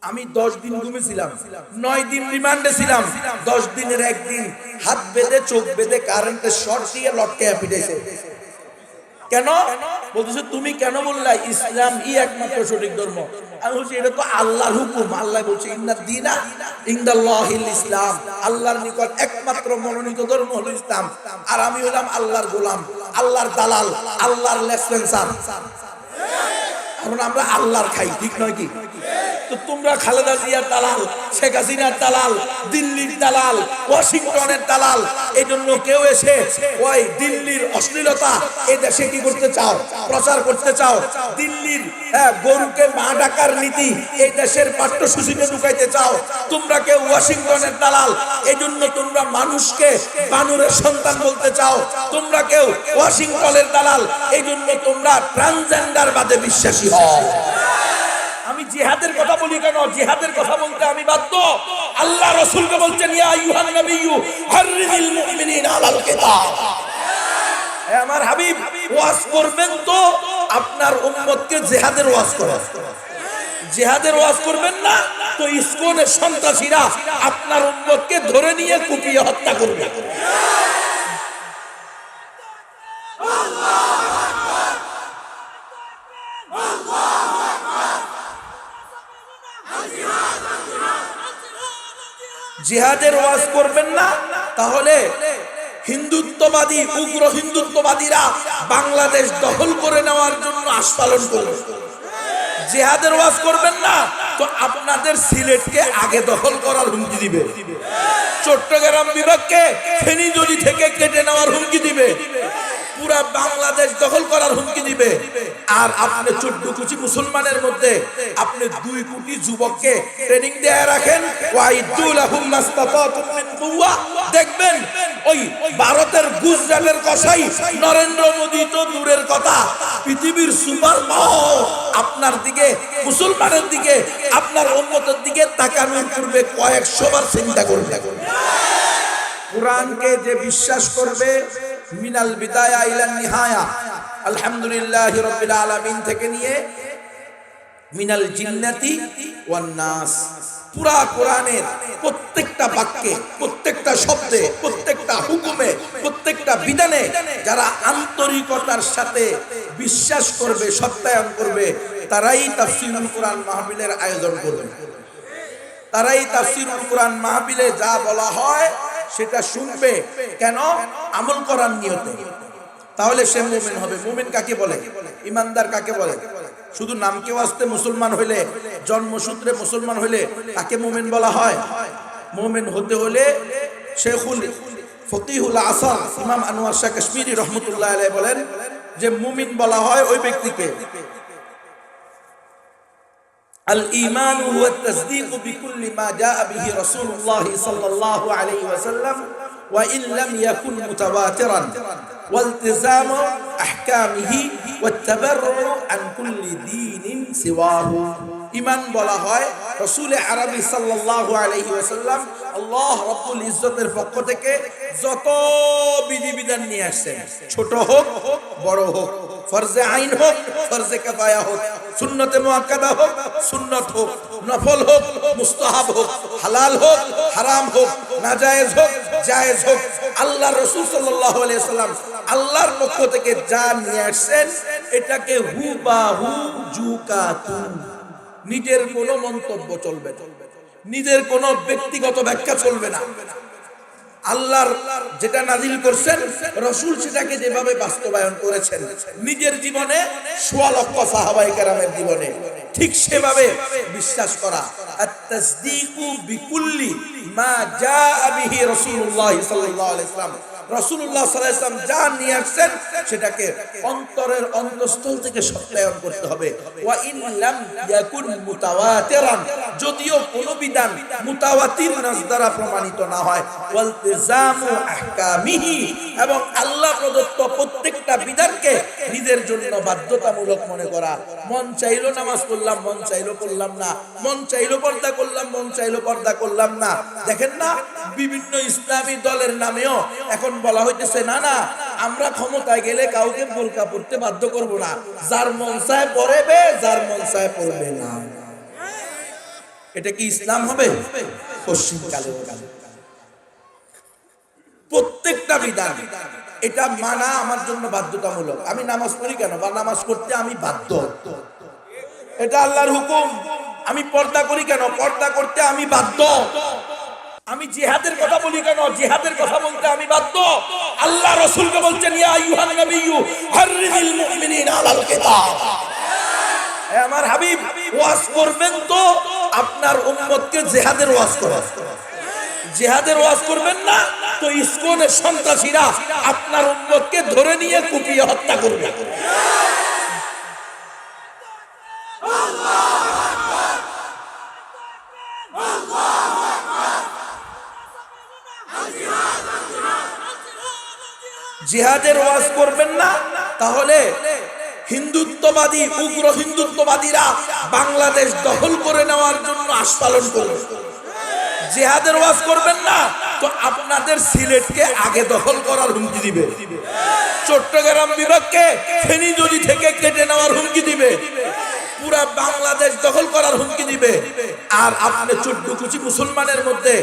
আমি 10 দিন ঘুমিয়েছিলাম, 9 দিন রিমান্ডে ছিলাম, 10 দিনের একদিন হাত বেঁধে চোখ বেঁধে কারেন্টের শর্ট দিয়ে লটকায়া পিটাইছে। কেন বলতেছে তুমি কেন বললা ইসলাম একমাত্র সঠিক ধর্ম? আমি বলছি এটা তো আল্লাহর হুকুম। আল্লাহ বলছে ইন্নাদ দীনা ইনদাল্লাহিল ইসলাম, আল্লাহর নিকট একমাত্র মনোনীত ধর্ম হলো ইসলাম। আর আমি হলাম আল্লাহর গোলাম, আল্লাহর দালাল, আল্লাহর লেসপেন্সার। এখন আমরা আল্লাহর খাই, ঠিক নয় কি? তো তোমরা খালেদা জিয়ার দালাল, শেখ হাসিনার দালাল, দিল্লির দালাল, ওয়াশিংটনের দালাল। এই জন্য কেউ এসে ওই দিল্লির অশ্লীলতা এই দেশে কি করতে চাও? প্রচার করতে চাও। দিল্লির গরুকে মা ডাকার নীতি এই দেশের পাঠ্যসূচিতে ঢুকাইতে চাও। তোমরা কেউ ওয়াশিংটনের দালাল, এই জন্য তোমরা মানুষকে বানরের সন্তান বলতে চাও। তোমরা কেউ ওয়াশিংটনের দালাল, এই জন্য তোমরা ট্রান্সজেন্ডার বাদে বিশ্বাসী হও। আমি জিহাদের কথা বলি কেন? জিহাদের কথা বলতে আমি বাধ্য। আল্লাহ রাসূলকে বলছেন ইয়া আইয়ুহান নাবিয়্যু হাররিজিল মুমিনিনা আলাল কিতাব। হে আমার হাবিব, ওয়াজ করবেন তো আপনার উম্মতকে জিহাদের ওয়াজ করেন। জিহাদের ওয়াজ করবেন না তো ইসকনের সন্ত্রাসীরা আপনার উম্মতকে ধরে নিয়ে কুপিয়ে হত্যা করবে। জিহাদের ওয়াজ করবেন না তাহলে হিন্দুত্ববাদী উগ্র হিন্দুত্ববাদীরা বাংলাদেশ দখল করে নেওয়ার জন্য আস্ফালন করবে। জিহাদের ওয়াজ করবেন না তো আপনাদের সিলেটকে আগে দখল করার হুমকি দিবে, চট্টগ্রাম বিভাগকে ফেনী নদী থেকে কেটে নেওয়ার হুমকি দিবে, পুরা বাংলাদেশ দখল করার হুমকি দিবে। আর আপনি 14 কোটি মুসলমানের মধ্যে আপনি 2 কোটি যুবককে ট্রেনিং দিয়ে রাখেন, ওয়াইদুলাহুম মাসতাতাতুম মিন কুওয়া। দেখবেন ওই ভারতের গুজরাটের কসাই নরেন্দ্র মোদি তো দূরের কথা, পৃথিবীর সুপার পাওয়ার আপনার দিকে, মুসলমানের দিকে, আপনার উম্মতের দিকে তাকানোর পূর্বে কয়েকশো বার চিন্তা করবে। কোরআনকে যে বিশ্বাস করবে মিনাল বিদায়া ইলান নিহায়া, আলহামদুলিল্লাহি রাব্বিল আলামিন থেকে নিয়ে মিনাল জিন্নাতি ওয়ান নাস, পুরা কোরআনের প্রত্যেকটা বাক্যে, প্রত্যেকটা শব্দে, প্রত্যেকটা হুকুমে, প্রত্যেকটা বিধানে যারা আন্তরিকতার সাথে বিশ্বাস করবে, সত্যায়ন করবে, তারাই তাফসীরুল কোরআন মাহফিলের আয়োজন করবে। তারাই তাফসীরুল কোরআন মাহফিলে যা বলা হয় সেটা শুনবে। কেন? আমল করার নিয়তে। তাহলে সে মুমিন হবে। মুমিন কাকে বলে? ইমানদার কাকে বলে? শুধু নামকে ওয়াস্তে মুসলমান হইলে, জন্মসূত্রে মুসলমান হইলে তাকে মুমিন বলা হয়? মুমিন হতে হলে শেখুল ফকিহুল আসর ইমাম আনোয়ার শাহ কাশ্মীরি রহমতুল্লাহ আলাইহি বলেন যে মুমিন বলা হয় ওই ব্যক্তিকে আল ঈমান হুয়া তাসদীক বিকুল্লি মা জাআ বিহি রাসূলুল্লাহ সাল্লাল্লাহু আলাইহি ওয়াসাল্লাম ওয়া ইন লাম ইয়াকুন মুতাওয়াতিরান والتزام احكامه والتبرع عن كل دين سواه। ঈমান বলা হয় রাসূল আরবি সাল্লাল্লাহু আলাইহি ওয়াসাল্লাম আল্লাহ রাব্বুল ইজ্জতের পক্ষ থেকে যত বিধিবিধান নিয়ে আসেন, ছোট হোক বড় হোক, ফরজে আইন হোক ফরজে কিফায়া হোক, সুন্নতে মুআক্কাদা হোক সুন্নত হোক, নফল হোক মুস্তাহাব হোক, হালাল হোক হারাম হোক, নাজায়েজ হোক জায়েজ হোক, আল্লাহর রাসূল সাল্লাল্লাহু আলাইহি ওয়াসাল্লাম আল্লাহর পক্ষ থেকে যা নিয়ে আসেন এটাকে হুবাহু জুকাতু, নিজের কোনো মন্তব্য চলবে না, নিজের কোনো ব্যক্তিগত ব্যাখ্যা চলবে না। আল্লাহর যেটা নাজিল করছেন রাসূল সেটাকে যেভাবে বাস্তবায়ন করেছেন নিজের জীবনে, সোয়া লক্ষ সাহাবায়ে কেরামের জীবনে, ঠিক সেভাবে বিশ্বাস করা। আত-তাসদীকু বিকুল্লি মা জাআ বিহি রাসূলুল্লাহ সাল্লাল্লাহু আলাইহি ওয়াসাল্লাম, রাসূলুল্লাহ সাল্লাল্লাহু আলাইহি ওয়াসাল্লাম যা নিয়ে আসছেন সেটাকে অন্তরের অন্তঃস্থল থেকে সত্যায়ন করতে হবে। ওয়া ইন লাম ইয়াকুন মুতাওয়াতিরান, যদিও কোন বিধান মুতাওয়াতির নাস দ্বারা প্রমাণিত না হয়, ওয়ালতিজামু আহকামিহি, এবং আল্লাহ প্রদত্ত প্রত্যেকটা বিধানকে নিজের জন্য বাধ্যতামূলক মনে করা। মন চাইলো নামাজ পড়লাম, মন চাইলো পড়লাম না, মন চাইলো পর্দা করলাম, মন চাইলো পর্দা করলাম না। দেখেন না বিভিন্ন ইসলামী দলের নামেও এখন বলা হইতেছে না না আমরা ক্ষমতায় গেলে কাউকে বোরকা পড়তে বাধ্য করব না, যার মন চায় পড়বে, যার মন চায় পড়বে না। এটা কি ইসলাম হবে? পশ্চিমকালে প্রত্যেকটা বিধান এটা মানা আমার জন্য বাধ্যতামূলক। আমি নামাজ পড়ি কেন? বা নামাজ পড়তে আমি বাধ্য, এটা আল্লাহর হুকুম। আমি পর্দা করি কেন? পর্দা করতে আমি বাধ্য। আমি জিহাদের কথা বলি কেন? জিহাদের কথা বলতে আমি বাধ্য। আল্লাহ রাসূলকে বলছেন, ইয়া আইয়ুহান নাবিয়্যু হাররিজিল মুমিনিনা আলাল কিতাব। হে আমার হাবিব, ওয়াজ করবেন তো আপনার উম্মতকে জিহাদের ওয়াজ করেন। জিহাদের ওয়াজ করবেন না তো ইসকনের সন্ত্রাসীরা আপনার উম্মতকে ধরে নিয়ে কুপিয়ে হত্যা করবে। জিহাদের ওয়াজ করবেন না, তাহলে হিন্দুত্ববাদী উগ্র হিন্দুত্ববাদীরা বাংলাদেশ দখল করে নেওয়ার জন্য আস্ফালন করবে। জিহাদের ওয়াজ করবেন না তো আপনাদের সিলেটকে আগে দখল করার হুমকি দিবে, চট্টগ্রাম বিভাগকে ফেনী নদী থেকে কেটে নেওয়ার হুমকি দিবে, পুরা বাংলাদেশ দখল করার হুমকি দিবে। আর আপনি 14 কোটি মুসলমানের মধ্যে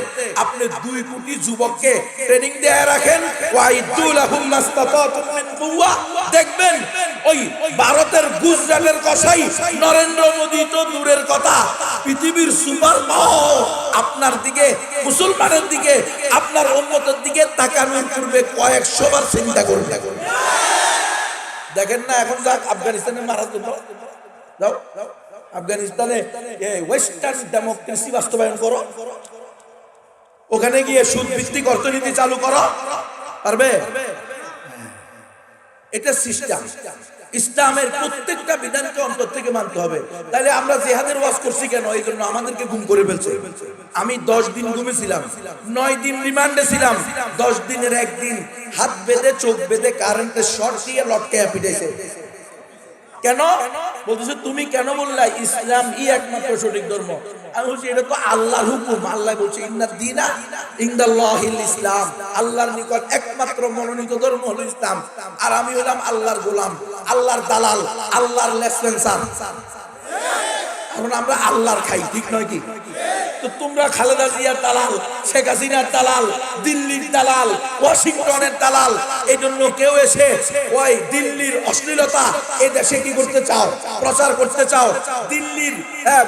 আপনি 2 কোটি যুবককে ট্রেনিং দিয়ে রাখেন, ওয়াইদুলাহুম মাস্তাতাতুম মিন কুওয়া। দেখবেন ওই ভারতের গুজরাটের কসাই নরেন্দ্র মোদী তো দূরের কথা, পৃথিবীর সুপার পাওয়ার আপনার দিকে, মুসলমানের দিকে, আপনার উম্মতের দিকে তাকানোর পূর্বে কয়েকশো বার চিন্তা করবে। দেখেন না, এখন যাক আফগানিস্তানে মারা যাও, আফগানিস্তানে ওয়েস্টার্ন ডেমোক্রেসি বাস্তবায়ন করো, ওখানে গিয়ে সুদ ভিত্তিক অর্থনীতি চালু করো, পারবে? এটা সিস্টেম। ইসলামের প্রত্যেকটা বিধানকে অন্তর থেকে মানতে হবে। তাহলে আমরা জিহাদের ওয়াজ করছি কেন? এই জন্য আমাদেরকে গুম করে ফেলছে। আমি 10 দিন ঘুমেছিলাম, 9 দিন রিমান্ডে ছিলাম, 10 দিনের একদিন হাত বেঁধে চোখ বেঁধে কারেন্টের শর্ট দিয়ে লটকায়া পিটাইছে। কেন? বলতেছে তুমি কেন বললা ইসলাম একমাত্র সঠিক ধর্ম? আমি বলছি এটা তো আল্লাহর হুকুম। আল্লাহ বলছে ইন্নাদ দীনা ইনদাল্লাহিল ইসলাম, আল্লাহর নিকট একমাত্র মনোনীত ধর্ম হলো ইসলাম। আর আমি হলাম আল্লাহর গোলাম, আল্লাহর দালাল, আল্লাহর লেসপেন্সার। এখন আমরা আল্লাহর খাই, ঠিক নয় কি? তো তোমরা খালেদা জিয়ার দালাল, শেখ হাসিনার দালাল, দিল্লির দালাল, ওয়াশিংটনের দালাল। এই জন্য কেউ এসে ওই দিল্লির অশ্লীলতা এই দেশে কি করতে চাও? প্রচার করতে চাও। দিল্লির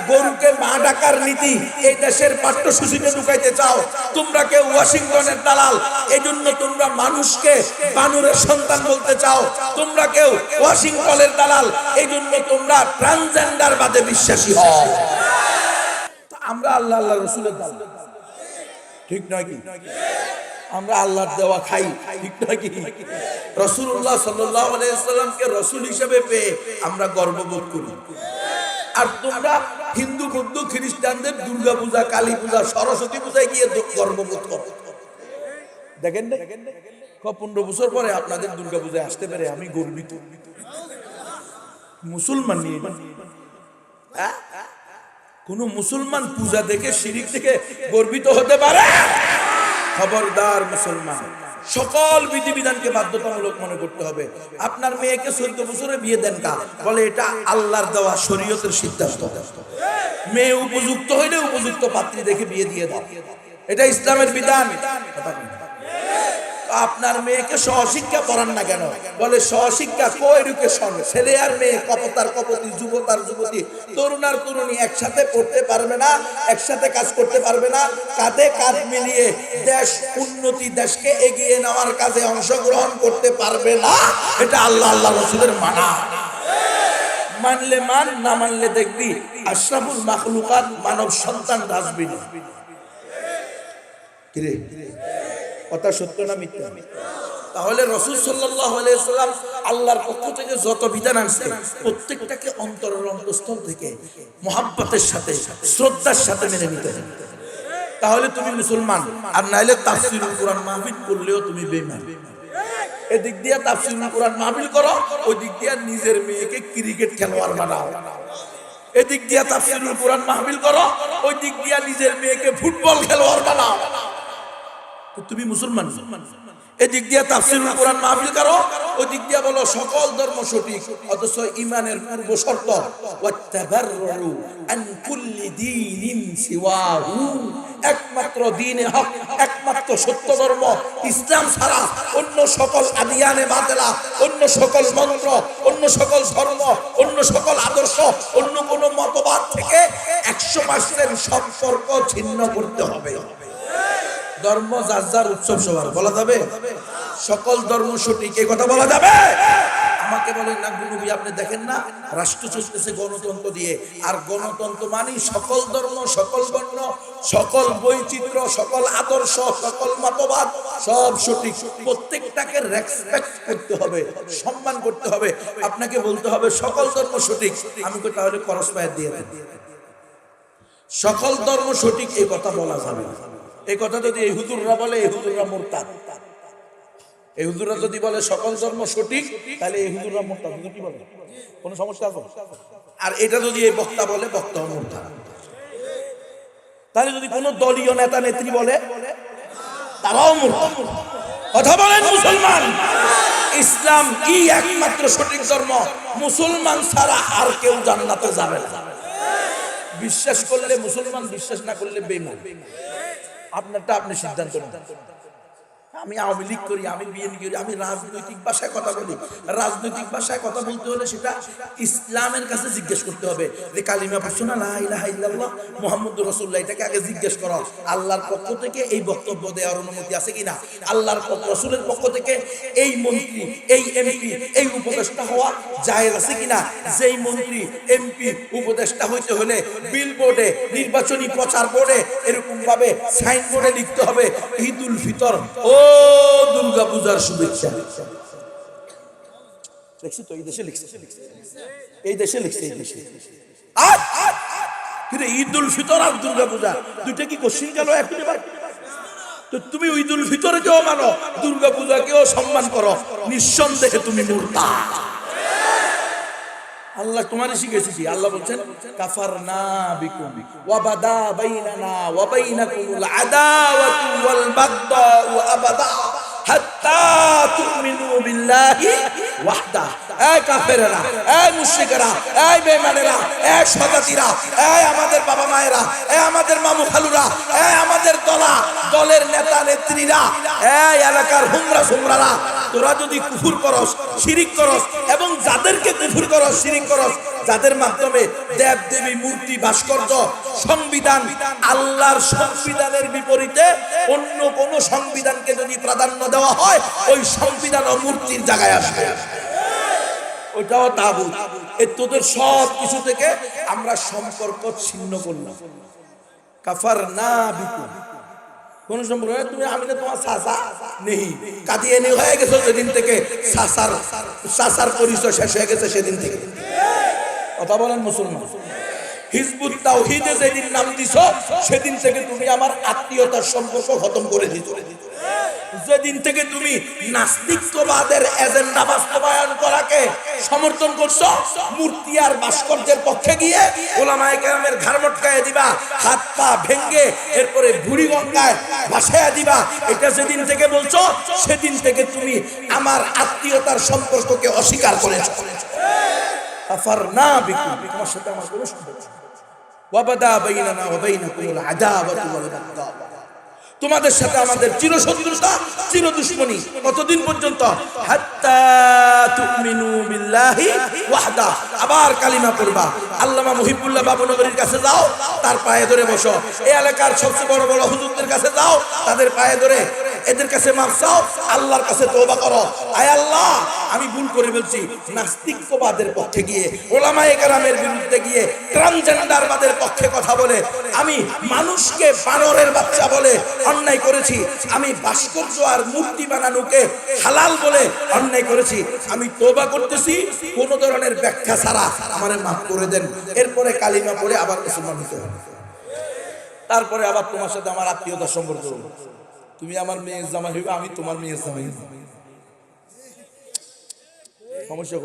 গরুকে মা ডাকার নীতি এই দেশের পাঠ্যসূচিতে ঢুকাইতে চাও। তোমরা কেউ ওয়াশিংটনের দালাল, এই জন্য তোমরা মানুষকে বানরের সন্তান বলতে চাও। তোমরা কেউ ওয়াশিংটনের দালাল, এই জন্য তোমরা ট্রান্সজেন্ডার বাদে বিশ্বাসী হও। আমরা আল্লাহ আল্লাহ রসুলের দালাল, ঠিক নয় কি? আমরা আল্লাহর দেওয়া খাই, ঠিক নয় কি? রাসূলুল্লাহ সাল্লাল্লাহু আলাইহি ওয়াসাল্লামকে রাসূল হিসেবে পেয়ে আমরা গর্ববোধ করি। আর তোমরা হিন্দু বৌদ্ধ খ্রিস্টানদের দুর্গা পূজা, কালী পূজা, সরস্বতী পূজায় গিয়ে গর্ববোধ করো। দেখেন 15 বছর পরে আপনাদের দুর্গা পূজায় আসতে পারে আমি গর্বিত। মুসলমান নিয়ে কোন মুসলমান পূজা দেখে শিরিক থেকে গর্বিত হতে পারে? খবরদার মুসলমান, সকল বিধিবিধানকে বাধ্যতামূলক মনে করতে হবে। আপনার মেয়েকে 14 বছরে বিয়ে দেন কা? বলে এটা আল্লাহর দেওয়া শরীয়তের সিদ্ধান্ত। মেয়ে উপযুক্ত হইলে উপযুক্ত পাত্রী দেখে বিয়ে দিয়ে দাও, এটা ইসলামের বিধান। আপনার মেয়েকে সহশিক্ষা পড়ান না কেন? বলে সহশিক্ষা, কো-এডুকেশন। ছেলে আর মেয়ে, কপতার কপতি, যুবতার যুবতী, তরুণার তরুণী একসাথে পড়তে পারবে না, একসাথে কাজ করতে পারবে না, কাঁধে কাঁধ মিলিয়ে দেশ উন্নতি, দেশকে এগিয়ে নেওয়ার কাজে অংশগ্রহণ করতে পারবে না। এটা আল্লাহ আল্লাহ রাসূলের মানা। মানলে মান, না মানলে দেখবি আশরাফুল মাখলুকাত মানব সন্তান ডাস্টবিন। কিরে কথা সত্য না মিথ্যা? তাহলে রাসূল সাল্লাল্লাহু আলাইহি ওয়াসাল্লাম আল্লাহর পক্ষ থেকে যত বিধান আনছে প্রত্যেকটাকে অন্তরের অন্তঃস্থল থেকে মুহাব্বতের সাথে, শ্রদ্ধার সাথে মেনে নিতে হবে। তাহলে তুমি মুসলমান। আর নাইলে তাফসীরুল কোরআন মাহফিল করলেও তুমি বেঈমান। এদিক দিয়ে তাফসীরুল কোরআন মাহফিল করো, ওই দিক দিয়ে নিজের মেয়েকে ক্রিকেট খেলোয়াড় বানাও। এদিক দিয়ে তাফসীরুল কোরআন মাহফিল করো, ওই দিক দিয়ে নিজের মেয়েকে ফুটবল খেলোয়াড় বানাও। তো তুমি মুসলমান। এদিক দিয়ে তাফসীরুল কোরআন মাহফিল করো, ওই দিক দিয়ে বলো সকল ধর্ম সঠিক, অথচ ইমানের পূর্ব শর্ত ওয়াত্তাবাররু আন কুল্লি দীনিন সিওয়াহু, একমাত্র দ্বীনে হক, একমাত্র সত্য ধর্ম ইসলাম ছাড়া অন্য সকল আদিয়ানে বাতিলা, অন্য সকল মন্ত্র, অন্য সকল ধর্ম, অন্য সকল আদর্শ, অন্য কোন মতবাদ থেকে 100% সম্পর্ক ছিন্ন করতে হবে। ধর্ম যার যার উৎসব সবার বলা যাবে, সকল ধর্ম সঠিক এই কথা বলা যাবে? আমাকে বলেন না নবী, আপনি দেখেন না রাষ্ট্র চলতেছে গণতন্ত্র দিয়ে, আর গণতন্ত্র মানে সকল ধর্ম, সকল বর্ণ, সকল বৈচিত্র্য, সকল আদর্শ, সকল মতবাদ সব সঠিক, প্রত্যেকটাকে রেসপেক্ট করতে হবে, সম্মান করতে হবে। আপনাকে বলতে হবে সকল ধর্ম সঠিক, আমি কই তাহলে করস পায় দিয়ে দেন। সকল ধর্ম সঠিক এই কথা বলা যাবে না। এই কথা যদি এই হুজুররা বলে, এই হুজুররা মুরতাদ। এই হুজুররা যদি বলে সকল ধর্ম সঠিক, তাহলে এই হুজুররা মুরতাদ। হুজুর কি বলে, কোনো সমস্যা আছে? আর এটা যদি এই বক্তা বলে, বক্তা মুরতাদ। তাহলে যদি কোনো দলীয় নেতা নেত্রী বলে, তারাও মুরতাদ। কথা বলেন মুসলমান, ইসলাম কি একমাত্র সঠিক ধর্ম? মুসলমান ছাড়া আর কেউ জান্নাতে যাবে না। বিশ্বাস করলে মুসলমান, বিশ্বাস না করলে বেঈমান। আপনারটা আপনি সিদ্ধান্ত নেন। আমি আওয়ামী লীগ করি, আমি বিএনপি করি, আমি রাজনৈতিক ভাষায় কথা বলি। রাজনৈতিক ভাষায় কথা বলতে হলে সেটা ইসলামের কাছে জিজ্ঞেস করতে হবে যে কালিমা পড়ছো না, লা ইলাহা ইল্লাল্লাহ মুহাম্মদুর রাসূলুল্লাহ, এটাকে আগে জিজ্ঞেস করো আল্লাহর পক্ষ থেকে এই বক্তব্য দেওয়ার অনুমতি আছে কিনা, আল্লাহর রাসূলের পক্ষ থেকে এই মন্ত্রী, এই এমপি, এই উপদেষ্টা হওয়া জায়েজ আছে কিনা। যেই মন্ত্রী, এমপি, উপদেষ্টা হইতে হলে বিলবোর্ডে, নির্বাচনী প্রচার বোর্ডে এরকম ভাবে সাইনবোর্ডে লিখতে হবে ঈদুল ফিতর ও দুর্গা পূজার শুভেচ্ছা। লিখছি তো, এই দেশে লিখছে, এই দেশে লিখছে, এই দেশে। কিন্তু ঈদুল ফিতর আর দুর্গা পূজা দুইটা কি কোশ্চিন গেল এখনই? তো তুমি ঈদুল ফিতরকেও মানো, দুর্গা পূজাকেও সম্মান করো, নিঃসন্দেহে তুমি মুরতাদ। আল্লাহ তোমারে শিখেছি কি? আল্লাহ বলছেন কাফারনা বিকুম ওয়া বাদা বাইনানা ওয়া বাইনাকুমুল আদাওয়াতু ওয়াল বাগদাউ আবাদা হাত্তা তুমিনু বিল্লাহি ওয়াহদা। এই কাফেররা, এই মুশরিকরা, এই বেঈমানেরা, এই শতাতিরা, এই আমাদের বাবা মায়েরা, এই আমাদের মামু খালুরা, এই আমাদের দলের নেতা নেত্রীরা, এই এলাকার হুমরা সুমরারা, তোরা যদি কুফর করস, শিরিক করস, এবং যাদেরকে কুফর করস, শিরিক করস, যাদের মাধ্যমে দেব দেবী, মূর্তি, ভাস্কর্য, সংবিধান, আল্লাহর সংবিধানের বিপরীতে অন্য কোন সংবিধানকে যদি প্রাধান্য দেওয়া হয়, ওই সংবিধান ও মূর্তির জায়গায় আসবে, ওইটাও তাগুত। এই তোদের সব কিছু থেকে আমরা সম্পর্ক ছিন্ন করলাম। কাফারনা বিকুম, কোন সম্পর্ক তুমি আমি না তোমার চাচা নেই, কাদিয়ানি হয়ে গেছো যেদিন থেকে, চাচার পরিচয় শেষ হয়ে গেছে সেদিন থেকে। কথা বলেন মুসলমান, হিজবুত তাওহীদে যেদিন নাম দিছো সেদিন থেকে তুমি আমার আত্মীয়তার সম্পর্ক খতম করে দিছো। যেদিন থেকে তুমি নাস্তিকবাদের এজেন্ডা বাস্তবায়ন করাকে সমর্থন করছো, মূর্তি আর ভাস্কর্যের পক্ষে গিয়ে ওলামায়ে কেরামের ঘাড় মটকায় দিবা, হাত পা ভেঙ্গে এরপরে বুড়ি গঙ্গায় ভাসায়া দিবা, এটা যেদিন থেকে বলছো সেদিন থেকে তুমি আমার আত্মীয়তার সম্পর্ককে অস্বীকার করেছো। কাফারনা বিকুম, তোমার সাথে আমার কোনো সম্পর্ক নেই। ওয়া বাদা বাইনানা ওয়া বাইনাকুমুল আদাওয়াতু ওয়াল বাগদা, তোমাদের সাথে আমাদের চিরশত্রুতা, চির দুশমনী। কতদিন পর্যন্ত? হাত্তা তুমিনু বিল্লাহি ওয়াহদা। আবার কালিমা পড়বা। আল্লামা মুহিবুল্লাহ বাবুনগরীর কাছে যাও, তার পায়ে ধরে বসো। এই এলাকার সবচেয়ে বড় বড় হুজুরদের কাছে যাও, তাদের পায়ে ধরে এদের কাছে মাফ চাও, আল্লাহর কাছে তওবা করো। আয় আল্লাহ, আমি ভুল করে বলছি, নাস্তিকবাদের পক্ষে গিয়ে, ওলামায়ে কেরামের বিরুদ্ধে গিয়ে, ট্রান্সজেন্ডারবাদের পক্ষে কথা বলে, আমি মানুষকে বানরের বাচ্চা বলে অন্যায় করেছি, আমি ভাস্কর্য আর মূর্তি বানানোকে হালাল বলে অন্যায় করেছি। আমি তওবা করতেছি, কোন ধরনের ব্যাখ্যা ছাড়া আমারে মাফ করে দেন। এরপরে কালিমা পড়ে আবার মুসলমান হতে হবে। তারপরে আবার তোমার সাথে আমার আত্মীয়তার সম্পর্ক, তুমি আমার মেয়ের জামাই হইবে, আমি তোমার মেয়ের জামাই হইব। সমস্যা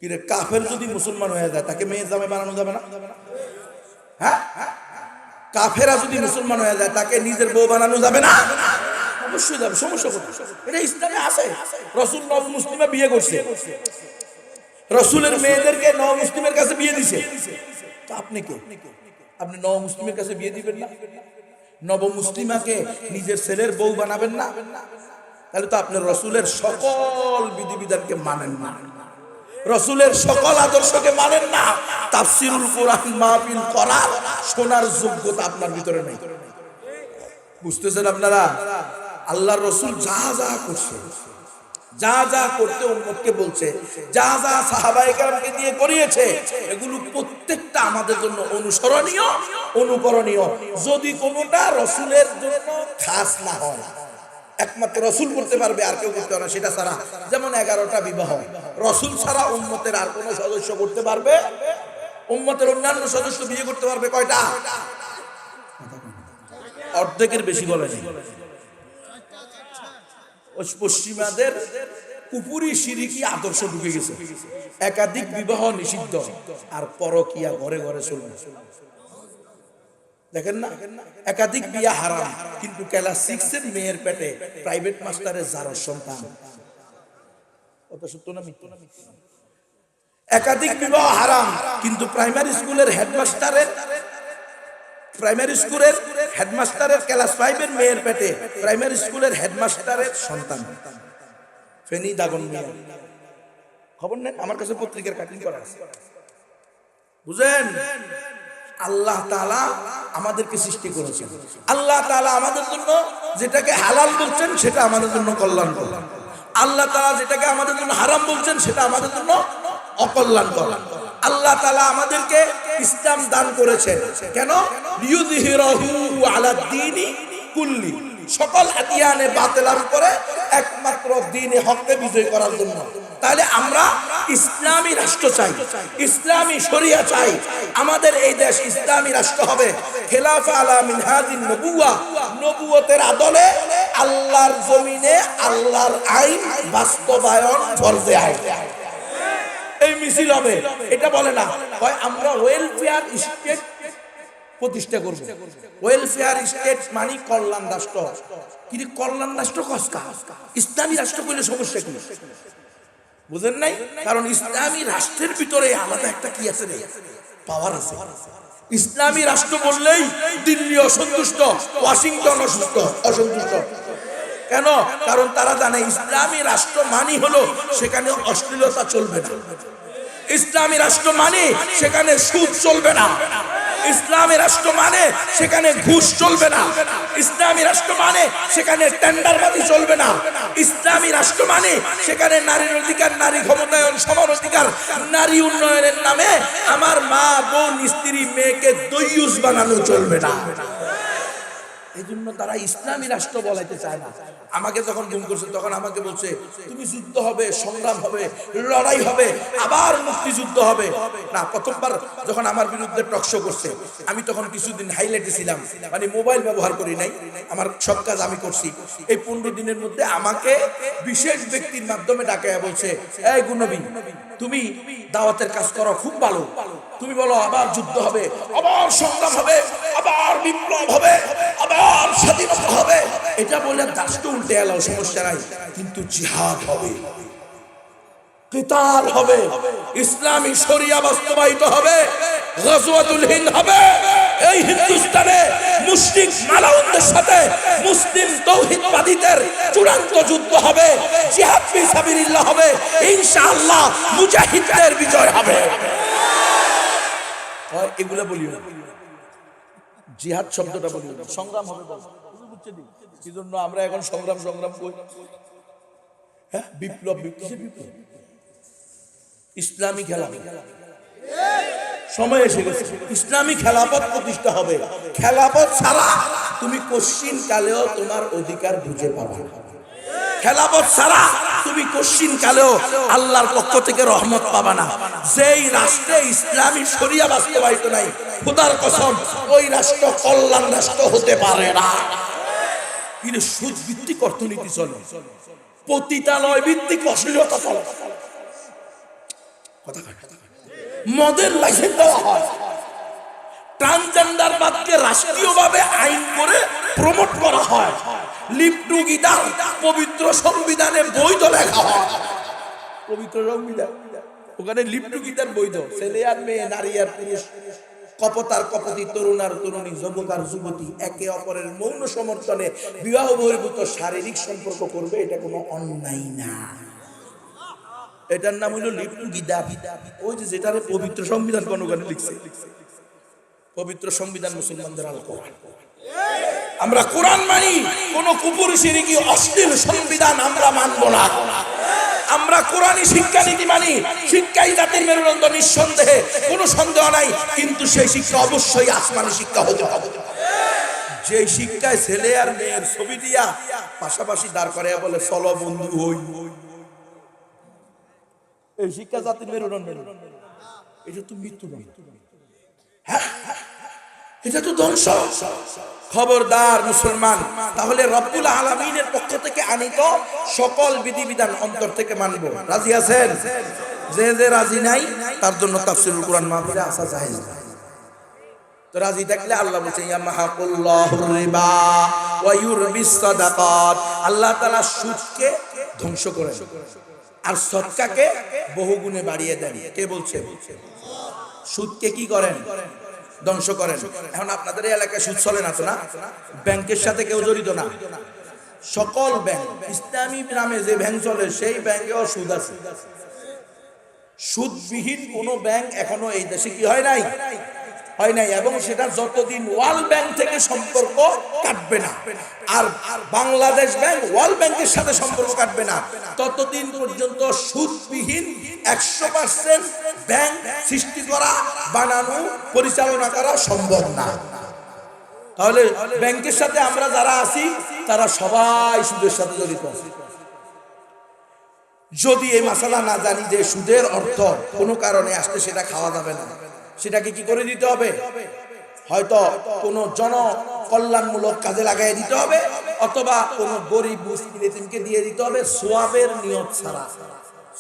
কি রে? কাফের যদি মুসলমান হয়ে যায় তাকে মেয়ের জামাই বানানো যাবে না? হ্যাঁ, কাফেরা যদি মুসলমান হয়ে যায় তাকে নিজের বউ বানানো যাবে না? অবশ্যই যাবে, সমস্যা কোথায়? এটা ইসলামে আছে। রাসূল নব মুসলিমা বিয়ে করছে, রাসূলের মেয়েদেরকে নব মুসলিমের কাছে বিয়ে দিছে। তো আপনি কে? আপনি নব মুসলিমের কাছে বিয়ে দিবেন না? নব মুসলিমাকে নিজের ছেলের বউ বানাবেন না? তাহলে তো আপনার রাসূলের সকল বিধিবিধানকে মানেন না, রাসূলের সকল আদর্শকে মানেন না। তাফসীরুল কোরআন মাহফিল করার শোনার যোগ্যতা আপনার ভিতরে নেই। বুঝতেছেন আপনারা? আল্লাহর রাসূল যা যা করছে, যা যা করতে উম্মতকে বলছে, যা যা সাহাবায়ে কেরামকে দিয়ে করিয়েছে, এগুলো প্রত্যেকটা আমাদের জন্য অনুসরণীয়, অনুকরণীয়। যদি কোনোটা রাসূলের জন্য খাস না হয়, একমাত্র রাসূল করতে পারবে, আর কেউ করতে পারবে না, সেটা ছাড়া। যেমন 11টা বিবাহ রাসূল ছাড়া উম্মতের আর কোন সদস্য করতে পারবে? উম্মতের অন্যান্য সদস্য বিয়ে করতে পারবে কয়টা? অর্ধেকের বেশি বলে নেই। পশ্চিমাদের কুপুরি শিরকি আদর্শ ঢুকে গেছে, একাধিক বিবাহ নিষিদ্ধ, আর পরকিয়া ঘরে ঘরে চলবে। দেখেন না, একাধিক বিয়া হারাম, কিন্তু ক্লাস 6 এর মেয়ের পেটে প্রাইভেট মাস্টারের জারজ সন্তান। কথা সত্য না মিথ্যা? একাধিক বিবাহ হারাম, কিন্তু প্রাইমারি স্কুলের হেডমাস্টারের ক্লাস 5 এর মেয়ের পেটে প্রাইমারি স্কুলের হেডমাস্টারের সন্তান। ফেনী দাগন মিয়া, খবর নেন, আমার কাছে পত্রিকার কাটিং করা আছে। বুঝেন, আল্লাহ তাআলা আমাদেরকে সৃষ্টি করেছেন, আল্লাহ তাআলা আমাদের জন্য যেটাকে হালাল বলছেন সেটা আমাদের জন্য কল্যাণকর, আল্লাহ তাআলা যেটাকে আমাদের জন্য হারাম বলছেন সেটা আমাদের জন্য অকল্যাণকর। আল্লাহ তাআলা আমাদেরকে ইসলাম দান করেছেন কেন? লিইয়ুযহিরাহু আলাদ দীনি কুল্লি, সকল আদিয়ানে বাতিলের উপরে একমাত্র দ্বীনে হককে বিজয় করার জন্য। তাহলে আমরা ইসলামী রাষ্ট্র চাই, ইসলামী শরিয়া চাই। আমাদের এই দেশ ইসলামী রাষ্ট্র হবে, খেলাফা আলা মিনহাজিন নবুওয়া, নবুয়তের আদলে আল্লাহর জমিনে আল্লাহর আইন বাস্তবায়ন ফরজে আইন। এই মিছিল হবে, এটা বলে না হয় আমরা ওয়েলফেয়ার স্টেট প্রতিষ্ঠা করব। ওয়েলফেয়ার স্টেট মানে কল্যাণ রাষ্ট্র। কি কল্যাণ রাষ্ট্র? কসকা ইসলামী রাষ্ট্র কইলে সমস্যা কি? বুঝেন নাই? কারণ ইসলামী রাষ্ট্রের ভিতরে আলাদা একটা কি আছে রে, পাওয়ার আছে। ইসলামী রাষ্ট্র বললেই দিল্লি অসন্তুষ্ট, ওয়াশিংটন অসন্তুষ্ট। কেন? কারণ তারা জানে ইসলামী রাষ্ট্র মানি হলো সেখানে অশ্লীলতা চলবে না, ইসলামী রাষ্ট্র মানে সেখানে সুদ চলবে না, ইসলামী রাষ্ট্র মানে সেখানে ঘুষ চলবে না, ইসলামী রাষ্ট্র মানে সেখানে টেন্ডারবাজি চলবে না, ইসলামী রাষ্ট্র মানে সেখানে নারীর অধিকার, নারী ক্ষমতায়ন, সমান অধিকার, নারী উন্নয়নের নামে আমার মা, বোন, স্ত্রী, মেয়েকে দইয়ুস বানানো চলবে না। এই জন্য তারা ইসলামী রাষ্ট্র বলাইতে চায় না। আমাকে যখন গুম করছে তখন আমাকে বলছে তুমি যুদ্ধ হবে, সংগ্রাম হবে, লড়াই হবে, আবার মুক্তিযুদ্ধ হবে না। প্রথমবার যখন আমার বিরুদ্ধে টকশো করছে আমি তখন কিছুদিন হাইলাইটে ছিলাম, মানে মোবাইল ব্যবহার করি নাই, আমার সব কাজ আমি করছি। এই 15 দিনের মধ্যে আমাকে বিশেষ ব্যক্তির মাধ্যমে ডাকায়া বলছে, এই গুণবী তুমি দাওয়াতের কাজ করো, খুব ভালো, তুমি বলো আবার যুদ্ধ হবে, আবার সংগ্রাম হবে, আবার বিপ্লব হবে, আবার স্বাধীনতা হবে, এটা বলে রাষ্ট্র উল্টে এলো, সমস্যা নাই, কিন্তু জিহাদ হবে, কিতাল হবে, ইসলামী শরিয়া বাস্তবায়িত হবে, গজওয়াতুল হিন্দ হবে। এই হিন্দুস্তানে মুশরিক মালাউনদের সাথে মুসলিম তাওহীদবাদীদের চূড়ান্ত যুদ্ধ হবে, জিহাদ ফি সাবিলিল্লাহ হবে, ইনশাআল্লাহ মুজাহিদদের বিজয় হবে। হয় এগুলা বলিও না, জিহাদ শব্দটা বলিও না, সংগ্রাম হবে বল, বুঝছেন? এই জন্য আমরা এখন সংগ্রাম করি। হ্যাঁ, বিপ্লব, ইসলামী খেলাফত সময় এসে গেছে, ইসলামী খেলাফত প্রতিষ্ঠা হবে। খেলাফত ছাড়া তুমি কোশ্চিন কালেও তোমার অধিকার বুঝে পাবে না, খেলাফত ছাড়া তুমি কোশ্চিন কালেও আল্লাহর পক্ষ থেকে রহমত পাবা না। যেই রাষ্ট্রে ইসলামী শরিয়া বাস্তবায়িত নাই, খোদার কসম ওই রাষ্ট্র কল্যাণ রাষ্ট্র হতে পারে না। কিন্তু সুদ ভিত্তিক অর্থনীতি চলে, পতিতালয় ভিত্তিক অশ্লীলতা চলে, মদের লাইসেন্স দেওয়া হয়, ট্রান্সজেন্ডার বাদকে রাষ্ট্রীয়ভাবে আইন করে প্রমোট করা হয়, লিভ টুগেদার পবিত্র সংবিধানে বৈধ লেখা হয়, পবিত্র সংবিধান ওখানে লিভ টুগেদার বৈধ, ছেলে আর মেয়ে, নারী আর পুরুষ, কপতার কপতি, তরুণ আর তরুণী, যুবক আর যুবতী একে অপরের মৌন সমর্থনে বিবাহ বহির্ভূত শারীরিক সম্পর্ক করবে, এটা কোনো অন্যায় না। এটার নাম হইল লিভ টুগেদার। ওই যে যেটারে পবিত্র সংবিধান কোন ওখানে লিখছে, পবিত্র সংবিধান মুসলমানদের আল কোরআন। আমরা কোরআন মানি, কোন কুফর শিরকি অশ্লীল সংবিধান আমরা মানব না। আমরা কোরআনী শিক্ষানীতি মানি, শিক্ষাই জাতির মেরুদণ্ড, নিঃসন্দেহে কোনো সন্দেহ নাই, কিন্তু সেই শিক্ষা অবশ্যই আসমানি শিক্ষা হতে হবে। যে শিক্ষায় ছেলে আর মেয়ের ছবি দিয়া পাশাপাশি দাঁড় করে বলে চলো বন্ধু হই, এই শিক্ষা জাতির মেরুদণ্ড, এটা তো মৃত্যু, এটা তো ধ্বংস। খবরদার মুসলমান, তাহলে রব্বুল আলামিনের পক্ষ থেকে আনিত সকল বিধিবিধান অন্তর থেকে মানব। রাজি আছেন? যে যে রাজি নাই তার জন্য তাফসীরুল কোরআন মাহফিলে আসা জায়েজ না। তো রাজি থাকলে আল্লাহ বলেন ইয়ামহাকুল্লাহুর রিবা ওয়া ইউরবিস সাদাকাত, আল্লাহ তাআলা সুদকে ধ্বংস করেন আর সদকাকে বহুগুণে বাড়িয়ে দেন। কে বলছে? সুদকে কি করেন? ধ্বংস করেন। এখন আপনাদের এলাকায় সুদ চলে না তো? না, ব্যাংকের সাথে কেউ জড়িত না। সকল ব্যাংক, ইসলামী নামে যে ব্যাংক চলে সেই ব্যাংকেও সুদ আছে। সুদবিহীন কোন ব্যাংক এখনো এই দেশে কি হয় নাই, হয় নাই। এবং সেটা যতদিন ওয়ার্ল্ড ব্যাংক থেকে সম্পর্ক কাটবে না, আর বাংলাদেশ ব্যাংক ওয়ার্ল্ড ব্যাংকের সাথে সম্পর্ক কাটবে না, ততদিন পর্যন্ত সুদবিহীন 100% ব্যাংক সৃষ্টি করা, বানানো, পরিচালনা করা সম্ভব না। তাহলে ব্যাংকের সাথে আমরা যারা আছি তারা সবাই সুদের সাথে জড়িত আছি। যদি এই মাসালা না জানি যে সুদের অর্থ কোনো কারণে আসলে সেটা খাওয়া যাবে না, সেটাকে কি করে দিতে হবে? হয়তো কোনো জনকল্যাণমূলক কাজে লাগাই দিতে হবে, অথবা কোনো গরিব মিসকিন এতিমকে দিয়ে দিতে হবে সোয়াবের নিয়ত ছাড়া।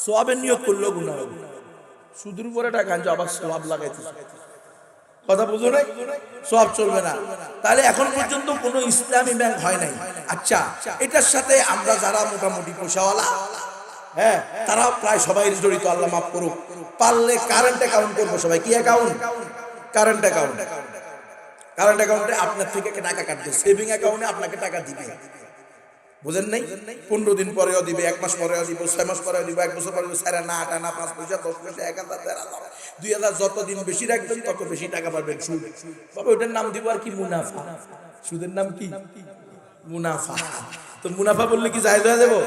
সোয়াবের নিয়ত করলেও গুনাহ হবে। সুদের উপরে টাকা আনছো আবার সোয়াব লাগাইতে, কথা বুঝো নাই? সোয়াব চলবে না। তাহলে এখন পর্যন্ত কোনো ইসলামী ব্যাংক হয় নাই। আচ্ছা, এটার সাথে আমরা যারা মোটামুটি পয়সাওয়ালা, হ্যাঁ, তারা প্রায় সবাই জড়িত, আল্লাহ মাফ করুক। পারলে কারেন্ট অ্যাকাউন্ট করবো সবাই। কি অ্যাকাউন্ট? Current account. কারেন্ট অ্যাকাউন্টে আপনার থেকে টাকা কাটবে, সেভিং অ্যাকাউন্টে আপনাকে টাকা দিবে। বুঝেন নাই? 15 দিন পরেও দিবে, 1 মাস পরেও দিব, 6 মাস পরেও দিব, 1 বছর পরে সারা না, আটা না, 5 পয়সা, 10 পয়সা, 1000, 1500, 2000, যতদিন বেশি রাখবেন তত বেশি টাকা পাবেন। সুদ, তবে ওইটার নাম দিব আর কি, মুনাফা। সুদের নাম কি? মুনাফা। তো মুনাফা বললে কি জায়েজ হয়ে যাবে?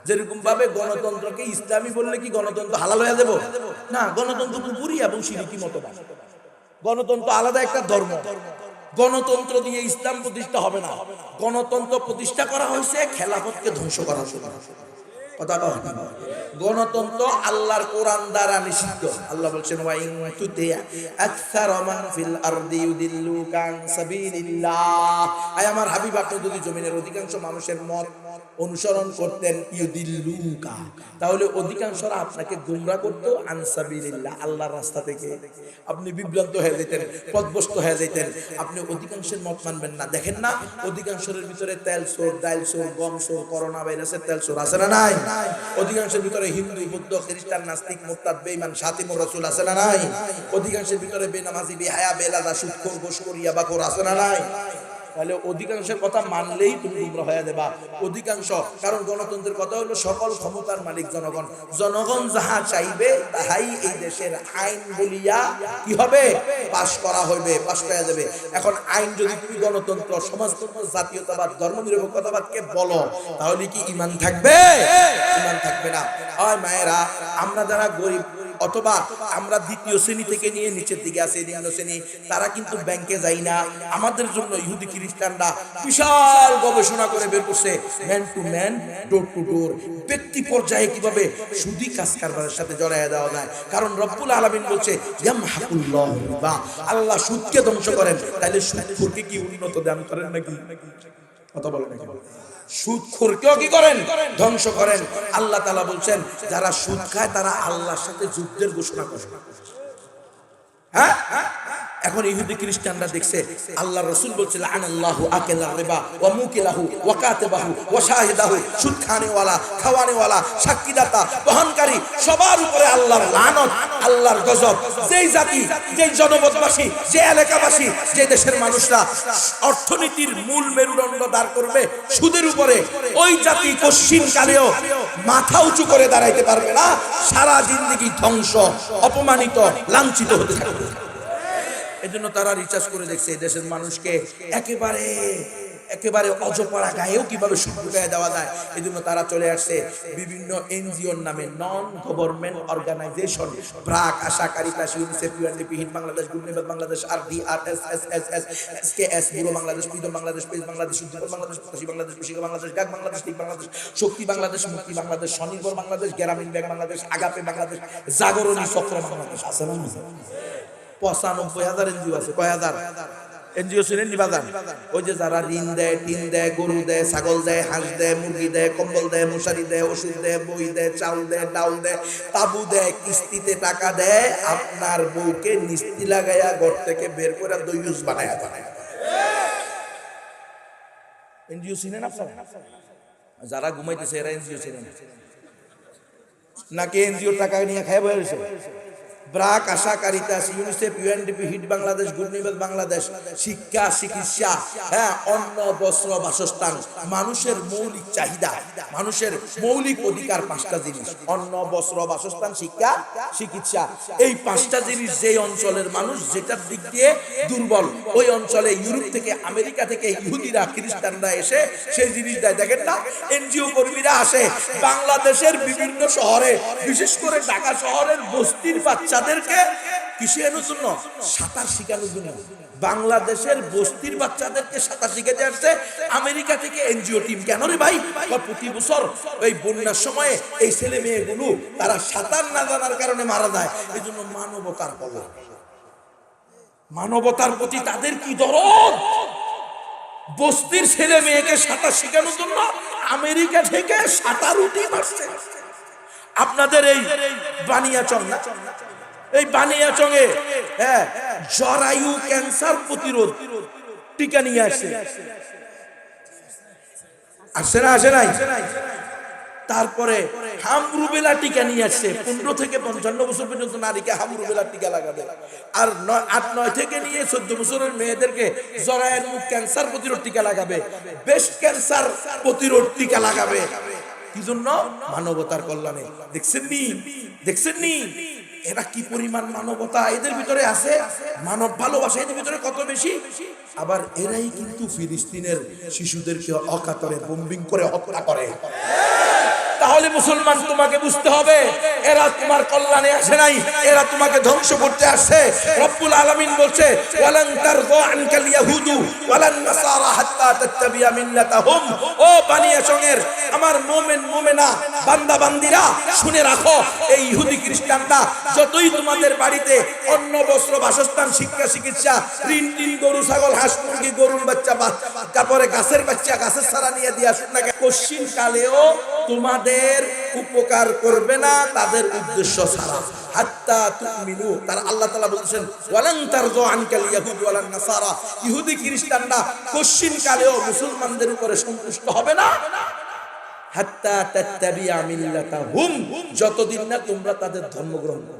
যেরকম ভাবে গণতন্ত্রকে ইসলামী বললে কি গণতন্ত্র হালাল হয়ে যাবে? না, গণতন্ত্র কুফরি এবং শিরকি মতবাদ। গণতন্ত্র আলাদা একটা ধর্ম। গণতন্ত্র দিয়ে ইসলাম প্রতিষ্ঠা হবে না। গণতন্ত্র প্রতিষ্ঠা করা হয়েছে খেলাফতকে ধ্বংস করার জন্য। কথা কও না? গণতন্ত্র আল্লাহর কোরআন দ্বারা নিষিদ্ধ। আল্লাহ বলছেন ওয়া ইন তুতিয়া আকসারা মান ফিল আরদি ইউদিল্লুকা আন সাবিলিল্লাহ। আয় আমার হাবিব, আপনি যদি জমিনের অধিকাংশ মানুষের মত অনুসরণ করতেন, ইউদিল্লুকা, তাহলে অধিকাংশরা আপনাকে গোমরাহ করত, আন সাবিলিল্লাহ, আল্লাহর রাস্তা থেকে আপনি বিভ্রান্ত হয়ে যেতেন, পথভ্রষ্ট হয়ে যেতেন। আপনি অধিকাংশের মত মানবেন না। দেখেন না, অধিকাংশের ভিতরে তেল চোর, ডাইল চোর, গম চোর, করোনা ভাইরাসের তেল চোর আছে না নাই? অধিকাংশের ভিতরে হিন্দু, বৌদ্ধ, খ্রিস্টান, নাস্তিক, মুরতাদ, বেঈমান, শাতিমুর রাসূল আছে না নাই? অধিকাংশের ভিতরে বেনামাজি, বেহায়া, বেলাদা, সুদখোর, ঘুষখোর, ইয়াবাখোর আছে না নাই? তাহলে অধিকাংশের কথা মানলেই তুমি গুমরা হয়ে যাবা। অধিকাংশ, কারণ গণতন্ত্রের কথা হলো সকল ক্ষমতার মালিক জনগণ। জনগণ যাহা চাইবে তাহাই এই দেশের আইন বলিয়া কি হবে? পাশ করা হইবে, পাশ করা যাবে। এখন আইন যদি তুমি গণতন্ত্র, সমাজতন্ত্র, জাতীয়তাবাদ, ধর্মনিরপেক্ষতাবাদকে বলো, তাহলে কি ঈমান থাকবে? ঈমান থাকবে না। হয় মায়েরা, আমরা যারা গরিব অথবা আমরা দ্বিতীয় শ্রেণী থেকে নিয়ে নিচের দিকে আছে, নিম্ন শ্রেণী, তারা কিন্তু ব্যাংকে যাই না। আমাদের জন্য ইহুদি খ্রিস্টানরা বিশাল গবেষণা করে বের করছে man to man, door to door, ব্যক্তি পর্যায়ে কিভাবে সুদি কাজ কারবারের সাথে জড়ায় দেওয়া যায়। কারণ রব্বুল আলামিন বলছে ইয়ামহাকুল্লাহু রিবা, আল্লাহ সুদকে ধ্বংস করেন। তাহলে সুদখোরকে কি উন্নত দান করেন নাকি? কথা বলেন নাকি? সুদখোরকেও কি করেন? ধ্বংস করেন। আল্লাহ তাআলা বলছেন যারা সুদ খায় তারা আল্লাহর সাথে যুদ্ধের ঘোষণা করে। হ্যাঁ, এখন ইহুদি খ্রিস্টানরা দেখছে আল্লাহর রাসূল বলছে লানাল্লাহু আকিলা রিবা ওয়া মুকিলাহু ওয়া কাতিবাহু ওয়া শাহিদাহু, সুদ খানেওয়ালা, খাওয়ানেওয়ালা, সাক্ষীদাতা, বহনকারী সবার উপরে আল্লাহর লানত, আল্লাহর গজব। যেই জাতি, যেই জনপদবাসী, যে এলাকাবাসী, যে দেশের মানুষরা অর্থনীতির মূল মেরুদণ্ড দাঁড় করবে সুদের উপরে, ওই জাতি কশিন কালেও মাথা উঁচু করে দাঁড়াইতে পারবে না, সারা জিন্দেগি ধ্বংস, অপমানিত, লাঞ্ছিত হতে থাকবে। এজন্য তারা রিচার্জ করে দেখছে এই দেশের মানুষকে একেবারে অজপাড়া গায়েও কিভাবে সুদ ঢুকায় দেওয়া যায়। এই জন্য তারা চলে আসছে বিভিন্ন এনজিওর নামে, non government organisation, BRAC, ASA, Caritas, UNICEF, UNDP, হিন্দ বাংলাদেশ, গ্রুপ নিবেদ Bangladesh, RDRS, SSS, SKS, BURO Bangladesh, প্রিদম বাংলাদেশ, পেজ বাংলাদেশ, উদ্দীপক বাংলাদেশ, প্রত্যাশী বাংলাদেশ, কুশিকা বাংলাদেশ, ডাক বাংলাদেশ, ঠিক বাংলাদেশ, শক্তি বাংলাদেশ, মুক্তি বাংলাদেশ, স্বনির্ভর বাংলাদেশ, গ্রামীণ ব্যাংক বাংলাদেশ, আগাপে বাংলাদেশ, জাগরণী চক্র বাংলাদেশ। আছে না? 95,000 এনজিও আছে। কয় হাজার এনজিও ছিলেন নিবাদান? ওই যে যারা ঋণ দেয়, টিন দেয়, গরু দেয়, ছাগল দেয়, হাঁস দেয়, মুরগি দেয়, কম্বল দেয়, মশারি দেয়, ওষুধ দেয়, বই দেয়, চাউল দেয়, ডাউল দেয়, তাবু দেয়, কিস্তিতে টাকা দেয়, আপনার বউকে নিস্তি লাগাইয়া ঘর থেকে বের করে দইউস বানায়া বানায়। এনজিও ছিলেন আপনারা? যারা ঘুমাইতেছে এরা এনজিও ছিলেন নাকি এনজিও টাকা নিয়ে খায় বয়ে রয়েছে? BRAC, ASA, Caritas, UNICEF, UNDP, হিট বাংলাদেশ, গুড নিবেদ বাংলাদেশ, শিক্ষা, চিকিৎসা, অন্ন, বস্ত্র, বাসস্থান, মানুষের মৌলিক চাহিদা, মানুষের মৌলিক অধিকার 5টা জিনিস: অন্ন, বস্ত্র, বাসস্থান, শিক্ষা, চিকিৎসা। এই 5টা জিনিস যেই অঞ্চলের মানুষ যেটার দিক দিয়ে দুর্বল, ওই অঞ্চলে ইউরোপ থেকে, আমেরিকা থেকে ইহুদিরা, খ্রিস্টানরা এসে সেই জিনিস দেয়। দেখেন না, এনজিও কর্মীরা আসে বাংলাদেশের বিভিন্ন শহরে, বিশেষ করে ঢাকা শহরের বস্তির বাচ্চা কিসের জন্য? সাঁতার শিখানোর জন্য। বাংলাদেশের বস্তির বাচ্চাদেরকে সাঁতার শিখাতে আসছে আমেরিকা থেকে এনজিও টিম। কেন রে ভাই? প্রতি বছর ওই বন্যার সময়ে এই ছেলে মেয়েগুলো তারা সাঁতার না জানার কারণে মারা যায়। এই জন্য মানবতার কল্যাণ, মানবতার প্রতি তাদের কি দরদ! বস্তির ছেলে মেয়েকে সাঁতার শেখানোর জন্য আমেরিকা থেকে সাঁতার উঠে আসছে। আপনাদের এই বানিয়াচং, এই বানিয়াচংয়ে জরায়ু ক্যান্সার প্রতিরোধ টিকা নিয়ে আসছে। আসে না? আসে নাই? তারপরে হামরুবেলা টিকা নিয়ে আসছে। 15 থেকে 55 বছর পর্যন্ত নারীকে হামরুবেলা টিকা লাগাবে। আর 8-9 থেকে নিয়ে 14 বছরের মেয়েদেরকে জরায়ুর মুখ ক্যান্সার প্রতিরোধ টিকা লাগাবে, ব্রেস্ট ক্যান্সার প্রতিরোধ টিকা লাগাবে। কি জন্য? মানবতার কল্যাণে। দেখছেন নি এরা কি পরিমাণ মানবতা এদের ভিতরে আছে, মানব ভালোবাসা এদের ভিতরে কত বেশি। আবার এরাই কিন্তু ফিলিস্তিনের শিশুদেরকে অকাতরে বোম্বিং করে হত্যা করে। তাহলে মুসলমান, তোমাকে বুঝতে হবে এরা তোমার কল্যাণে আসে নাই, এরা তোমাকে ধ্বংস করতে আসছে। রব্বুল আলামিন বলছে, ওয়ালান তারযা আনকাল ইয়াহুদু ওয়ালান নাসারা হাত্তা তাত্তাবিয়া মিল্লাতাহুম। ও বানিয়াচংয়ের আমার মুমিন মুমিনা বান্দা বান্দিরা, শুনে রাখো, এই ইহুদি খ্রিস্টানরা যতই তোমাদের বাড়িতে অন্ন, বস্ত্র, বাসস্থান, শিক্ষা, চিকিৎসা, ঋণ টিন, গরু, ছাগল, হাঁস, মুরগি, গরুর বাচ্চা, তারপরে গাছের বাচ্চা, গাছের ছাড়া নিয়ে দিয়ে আসুন না, কশিন কালেও তোমাদের উপকার করবে না তাদের উদ্দেশ্য ছাড়া। হাত্তা তুমিনু, তার আল্লাহ তাআলা বলেছেন, ওয়ালান তারযা আনকাল ইয়াহুদ ওয়ালান নাসারা, ইহুদি খ্রিস্টানরা কশিন কালেও মুসলমানদের উপরে সন্তুষ্ট হবে না। হাত্তা তাত্তাবিয়া মিল্লাতাহুম, যতদিন না তোমরা তাদের ধর্ম গ্রহণ করো।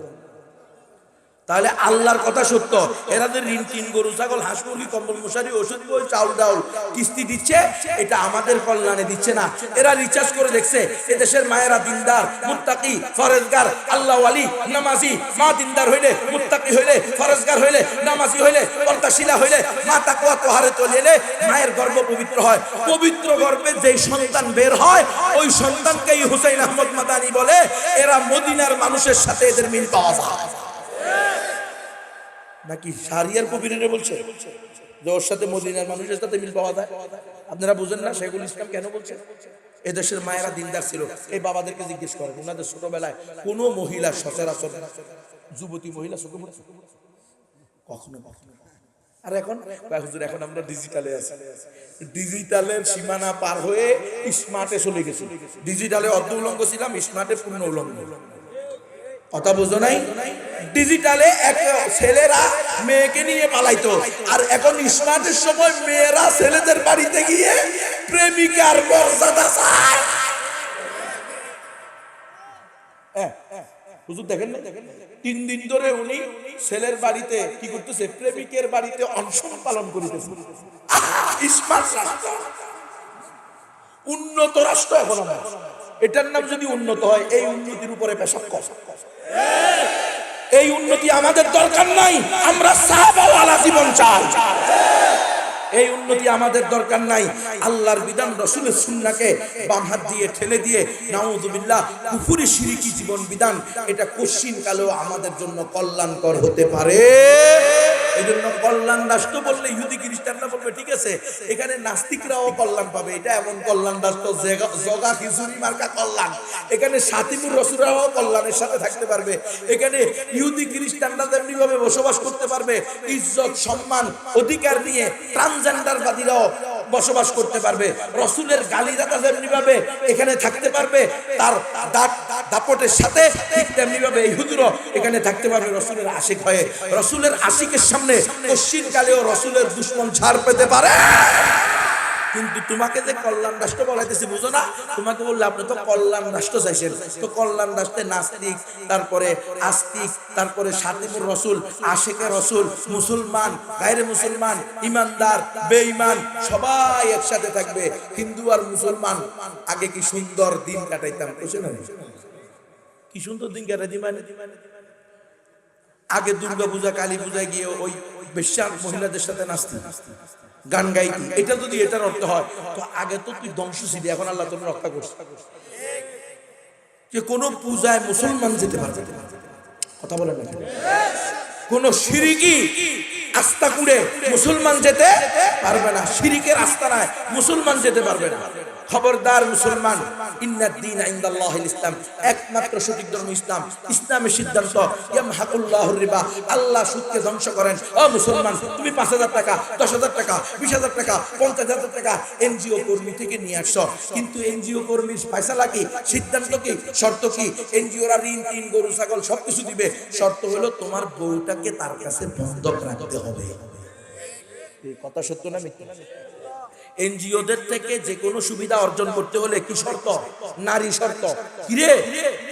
তাহলে আল্লাহর কথা সত্য, এরাদের ঋণ টিন, গরু, ছাগল, হাঁস, মুরগি, কম্বল, মশারি, ওষুধ, বই, চাউল, ডাউল কিস্তি দিচ্ছে, এটা আমাদের কল্যাণে দিচ্ছে না। এরা রিচার্জ করে দেখছে এদেশের মায়েরা দিনদার, মুত্তাকি, ফরেজগার, আল্লাহ ওয়ালি, নামাজি, মা দিনদার হইলে, মুত্তাকি হইলে, ফরেজগার হইলে, নামাজি হইলে, পর্দাশীলা হইলে, মা তাকওয়া তোহারে চলে, মায়ের গর্ভ পবিত্র হয়। পবিত্র গর্ভে যেই সন্তান বের হয়, ওই সন্তানকেই হুসাইন আহমদ মাদানী বলে এরা মদিনার মানুষের সাথে এদের মিল পাওয়া যায়। নাকি শারিয়ার কবিরে বলছে যে ওর সাথে মদিনার মানুষের সাথে মিল পাওয়া যায়? আপনারা বুঝেন না শেখুল ইসলাম কেন বলছে? এদেশের মায়েরা দিনদার ছিল। এই বাবাদেরকে জিজ্ঞেস করেন, ওনাদের ছোটবেলায় কোনো মহিলা সচরাচর, যুবতী মহিলা চোখে পড়ছে কখনো? আর এখন হুজুর, এখন আমরা ডিজিটালে আছি, ডিজিটালের সীমানা পার হয়ে স্মার্টে চলে গেছি। ডিজিটালে অর্ধ উলঙ্গ ছিলাম, স্মার্টে পূর্ণ উলঙ্গ। কথা বুঝো নাই? ডিজিটালে এক ছেলেরা মেয়েকে নিয়ে পালাইতো, আর এখন স্মার্টের সময় মেয়েরা ছেলেদের বাড়িতে গিয়ে প্রেমিকার মর্যাদা চায়। হুজুর দেখেন না, 3 দিন ধরে উনি ছেলের বাড়িতে কি করতেছে? প্রেমিকের বাড়িতে অনশন পালন করিতেছে। স্মার্ট রাষ্ট্র, উন্নত রাষ্ট্র এখন আমরা। এটার নাম যদি উন্নত হয়, এই উন্নতির উপরে পেশাব কর। এই উন্নতি আমাদের দরকার নাই, আমরা সাহাবাওয়ালা জীবন চাই। এই উন্নতি আমাদের দরকার নাই। আল্লাহর বিধান, রাসূলের সুন্নাহকে বাম হাত দিয়ে ঠেলে দিয়ে নাউযুবিল্লাহ কুফরি শিরকি জীবন বিধান, এটা কোশ্চিন কালেও আমাদের জন্য কল্যাণকর হতে পারে। এই জন্য কল্যাণ রাষ্ট্র বললে ইহুদি খ্রিস্টানরা বলবে ঠিক আছে, এখানে নাস্তিকরাও কল্যাণ পাবে। এটা এমন কল্যাণ রাষ্ট্র, জগা খিচুড়ি মার্কা কল্যাণ। এখানে সাতিমুর রসুলরাও কল্যাণের সাথে থাকতে পারবে। এখানে ইহুদি খ্রিস্টানরা তেমনি ভাবে বসবাস করতে পারবে, ইজ্জত সম্মান অধিকার নিয়ে ট্রান্সজেন্ডারবাদীরাও বসবাস করতে পারবে। রসুলের গালিদাতা যেমনি ভাবে এখানে থাকতে পারবে তার দাপটের সাথে, ঠিক তেমনি ভাবে ইহুদিরাও এখানে থাকতে পারবে রসুলের আশিক হয়ে। রসুলের আশিকের সামনে কোশ্চিন কালেও রসুলের দুশমন ছাড় পেতে পারে। কিন্তু তোমাকে যে কল্যাণ রাষ্ট্র বলাইতেছি বুঝো না? তোমাকে বললে আপনি তো কল্যাণ রাষ্ট্র চাইছেন, তো কল্যাণ রাষ্ট্রে নাস্তিক, তারপরে আস্তিক, তারপরে সাতিমুর রসুল, আশিকে রসুল, মুসলমান, গায়রে মুসলমান, ইমানদার, বেঈমান সবাই একসাথে থাকবে। হিন্দু আর মুসলমান আগে কি সুন্দর দিন কাটাইতাম, বুঝছেন? কি সুন্দর দিন কাটাইতাম। মানে আগে দুর্গা পূজা, কালী পূজায় গিয়ে ওই বেশ্যা মহিলাদের সাথে নাচতি, গান গাইতি। এটা যদি এটার অর্থ হয়, তো আগে তো তুই ধ্বংস ছিলি, এখন আল্লাহ তোর রক্ষা করছে। যে কোনো পূজায় মুসলমান যেতে পারবে, কথা বলেন না? কোন শিরকি আস্থা করে মুসলমান যেতে পারবে না। শিরকের আস্থা নাই, মুসলমান যেতে পারবে না। খবরদার মুসলমান, ইন্নাদ-দীন ইনদাল্লাহিল ইসলাম, একমাত্র সঠিক ধর্ম ইসলাম। ইসলামের সিদ্ধান্ত ইয়ামহাকুল্লাহুর রিবা, আল্লাহ সুদকে ধ্বংস করেন। ও মুসলমান, তুমি 5,000 টাকা, 10,000 টাকা, 20,000 টাকা, 50,000 টাকা এনজিও কর্মী থেকে নিয়ে আসছো, কিন্তু এনজিও কর্মীর ফয়সালা কি, সিদ্ধান্ত কি, শর্ত কি? এনজিওরা ঋণ, তিন, গরু, ছাগল সবকিছু দিবে, শর্ত হলো তোমার বউটাকে তার কাছে বন্ধক রাখতে হবে। এই কথা সত্য না মিথ্যা? এনজিওদের থেকে যে কোনো সুবিধা অর্জন করতে হলে কি শর্ত? নারী শর্ত। কিরে,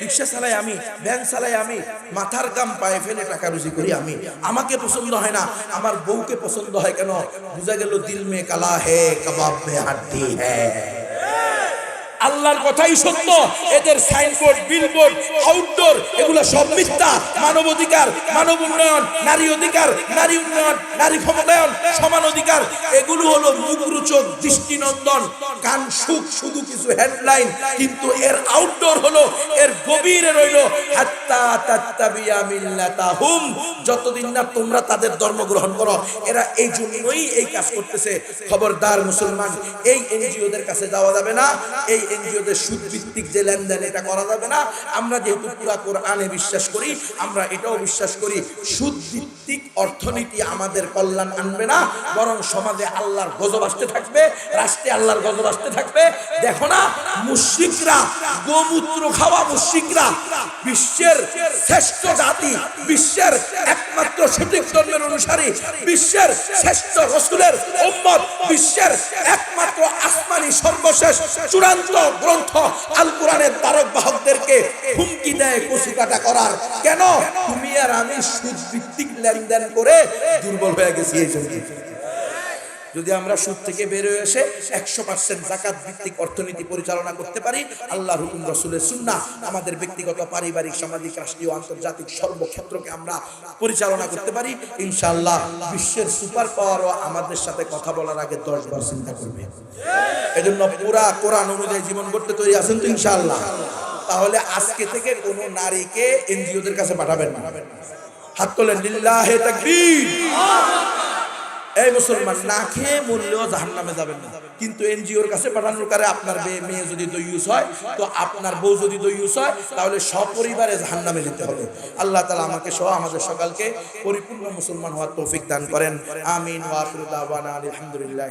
রিক্সা চালাই আমি, ভ্যান চালাই আমি, মাথার গাম পায়ে ফেলে টাকা রুজি করি আমি, আমাকে পছন্দ হয় না, আমার বউকে পছন্দ হয় কেন? বুঝা গেল দিল মে কালা হে, কাবাব মে হাড্ডি হে। আল্লাহর কথাই সত্য। এদের সাইনবোর্ড, বিলবোর্ড, আউটডোর এগুলো সব মিথ্যা। মানব অধিকার, মানব উন্নয়ন, নারী অধিকার, নারী উন্নয়ন, নারী ক্ষমতায়ন, সমান অধিকার, এগুলো হলো মুখরোচক, দৃষ্টিনন্দন, কান সুখ, শুধু কিছু হেডলাইন, কিন্তু এর আউটডোর হলো, এর গভীরে রইল হাত্তা তাত্তাবিয়া মিল্লাতাহুম, যতদিন না তোমরা তাদের ধর্ম গ্রহণ করো। এরা এই জন্যই এই কাজ করতেছে। খবরদার মুসলমান, এই এনজিওদের কাছে যাওয়া যাবে না, এই এনজিওদের সুদ ভিত্তিক যে লেনদেন এটা করা যাবে না। আমরা যেহেতু পুরা কোরআনে বিশ্বাস করি, আমরা এটাও বিশ্বাস করি সুদ ভিত্তিক অর্থনীতি আমাদের কল্যাণ আনবে না, বরং সমাজে আল্লাহর গজব আসতে থাকবে, রাষ্ট্রে আল্লাহর গজব আসতে থাকবে। দেখো না, মুশরিকরা, গোমূত্র খাওয়া মুশরিকরা বিশ্বের শ্রেষ্ঠ জাতি, বিশ্বের একমাত্র সঠিক ধর্মের অনুসারী, বিশ্বের শ্রেষ্ঠ রাসূলের উম্মত, বিশ্বের একমাত্র আসমানি সর্বশেষ চূড়ান্ত গ্রন্থ আল কোরআনের ধারক বাহকদেরকে হুমকি দেয় কচুকাটা করার। কেন? তুমি আর আমি সুদ ভিত্তিক লেনদেন করে দুর্বল হয়ে গেছি। এই জন্য যদি আমরা সুদ থেকে বের হয়ে এসে 100% যাকাত ভিত্তিক অর্থনীতি পরিচালনা করতে পারি, আল্লাহর হুকুম, রাসূলের সুন্নাহ, আমাদের ব্যক্তিগত, পারিবারিক, সামাজিক, রাষ্ট্রীয়, আন্তর্জাতিক সর্বক্ষেত্রকে আমরা পরিচালনা করতে পারি, ইনশাআল্লাহ বিশ্বের সুপার পাওয়ারও আমাদের সাথে কথা বলার আগে 10 বার চিন্তা করবে। এজন্য পুরা কোরআন অনুযায়ী জীবন করতে তৈরি আছেন তো ইনশাআল্লাহ? তাহলে আজকে থেকে কোনো নারীকে এনজিওদের কাছে পাঠাবেন না। হাত তোলেন, লিল্লাহি তাকবীর। এই মুসলমান, না খেয়ে মরলেও জাহান্নামে যাবেন না, কিন্তু এনজিওর কাছে পাঠানোর কারণে আপনার মেয়ে যদি দয়ুস হয়, তো আপনার বউ যদি দয়ুস হয়, তাহলে সপরিবারে জাহান্নামে যেতে হবে। আল্লাহ তাআলা আমাকে সহ আমাদের সকলকে পরিপূর্ণ মুসলমান হওয়ার তৌফিক দান করেন। আমিন ওয়া আখিরু দাওয়ানা আলহামদুলিল্লাহ।